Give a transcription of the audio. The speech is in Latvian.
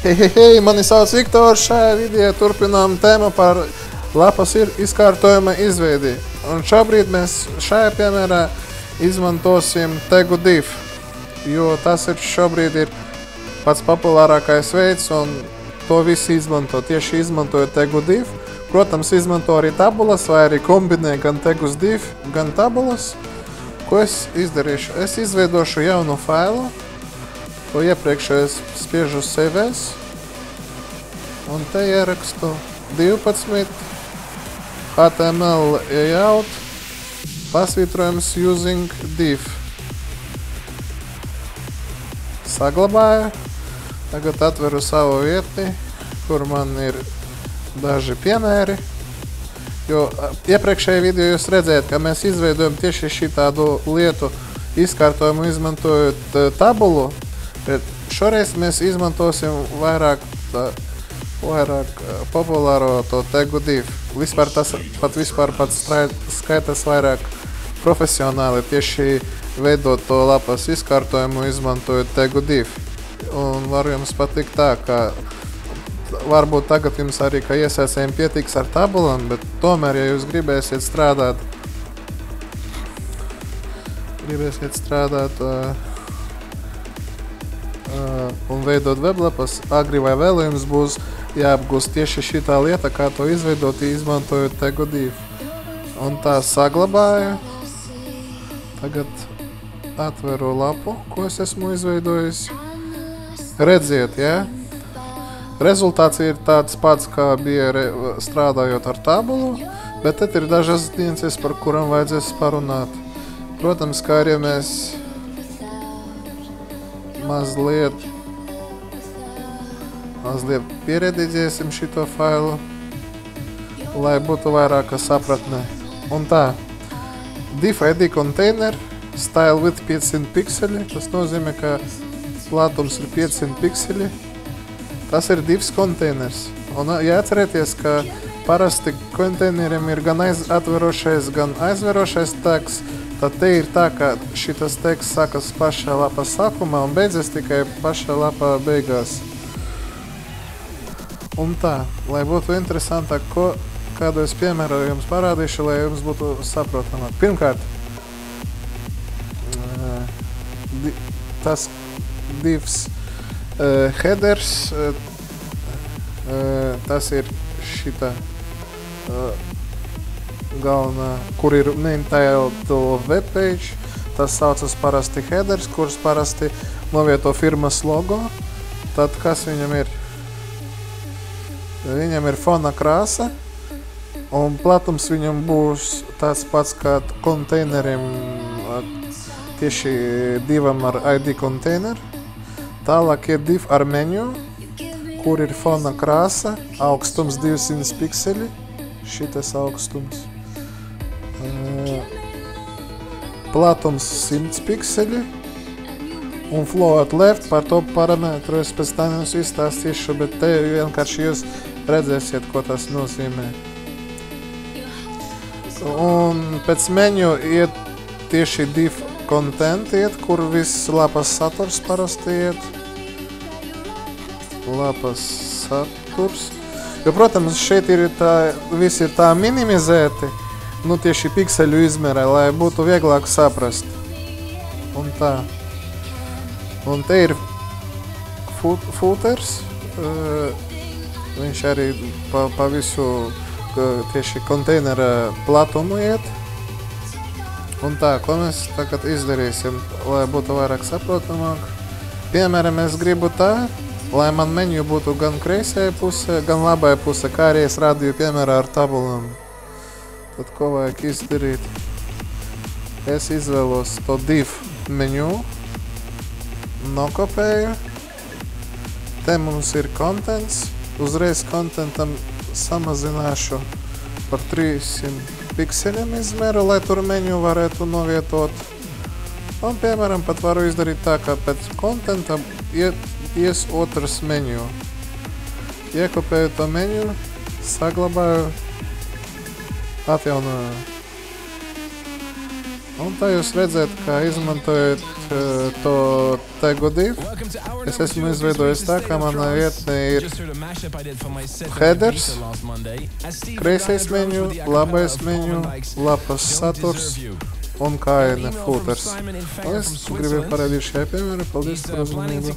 Hei, mani sauc Viktors, šajā video turpinām tēmu par lapas izkārtojuma izveidi. Un šobrīd mēs šajā piemērā izmantosim tegu div, jo tas šobrīd ir pats populārākais veids un to visi izmanto. Tieši izmantoju tegu div. Protams, izmanto arī tabulas vai arī kombinē gan tegus div, gan tabulas. Ko es izdarīšu? Es izveidošu jaunu failu. To iepriekšējais spiežu CVS un te ierakstu 12 HTML layout pasvītrojums using div. Saglabāju. Tagad atveru savu vietni, kur man ir daži piemēri. Jo iepriekšējā video jūs redzējat, ka mēs izveidojam tieši šitādu lietu izkārtojumu izmantojot tabulu. Bet šoreiz mēs izmantosim vairāk populāro to tegu div. Vispār tas pats skaitas vairāk profesionāli tieši veidot to lapas izkārtojumu izmantojot tegu div. Un varu jums pateikt tā, ka varbūt tagad jums arī, ka iesaistēm pietiks ar tabulam, bet tomēr, ja jūs gribēsiet strādāt un veidot weblapas, agri vai vēl jums būs jāapgūst tieši šitā lieta, kā to izveidot, izmantojot tegu div. Un tā saglabāju. Tagad atveru lapu, ko es esmu izveidojis. Redziet, ja? Rezultāts ir tāds pats, kā bija strādājot ar tabulu, bet tad ir dažas nianses, par kuram vajadzēs parunāt. Protams, kā arī mēs mazliet pierediģēsim šito failu, lai būtu vairāka sapratne. Un tā, div ID container, style width 500 pikseli, tas nozīmē, ka platums ir 500 pikseli. Tas ir divs konteiners. Un jāatcerieties, ka parasti konteineriem ir gan atverošais, gan aizverošais tags. Tad te ir tā, ka šitas teksts sākas pašā lapas sākumā un beidzas tikai pašā lapā beigās. Un tā, lai būtu interesantāk, kādu es piemēru jums parādīšu, lai jums būtu saprotamāk. Pirmkārt, tas divs headers, tas ir šita galvenā, kur ir named-tiled webpage. Tas saucas parasti headers, kurus parasti novieto firmas logo. Tad kas viņam ir? Viņam ir fona krāsa, un platums viņam būs tāds pats kā konteineriem, tieši divam ar ID container. Tālāk ir div ar menu, kur ir fona krāsa, augstums 200 pikseli, šitas augstums. Platums 100 pikseli un flow at left, par to parametru es pēc tam jums izstāstīšu, bet te vienkārši jūs redzēsiet, ko tas nozīmē. Un pēc menu iet tieši div content iet, kur viss lapas saturs parasti iet. Lapas saturs. Jo, protams, šeit ir viss ir tā minimizēti, tieši pikseļu izmērē, lai būtu vieglāk saprast. Un tā. Un te ir footers. Viņš arī pa visu tieši konteinera platumu iet. Un tā, ko mēs tagad izdarīsim, lai būtu vairāk saprotamāk. Piemēram, es gribu tā, lai man menu būtu gan kreisajā pusē, gan labajā pusē, kā arī es rādīju piemērā ar tabulām. Tad ko vajag izdarīt? Es izvēlos to div menu, nokopēju. Te mums ir contents. Uzreiz contentam samazināšu par 300 pikseļiem izmēru, lai tur menu varētu novietot. Un, piemēram, pat varu izdarīt tā, ka pēc contentam ies otrs menu. Iekopēju to menu, saglabāju, atjaunoju. Un tā jūs redzēt, kā izmantojot to tegu div. Es esmu izveidojis tā, ka manā vietnē ir headers, kreisais menu, labais menu, lapas saturs un kājiena footers. Es gribēju parādīt šajā piemērā. Paldies par uzmanību.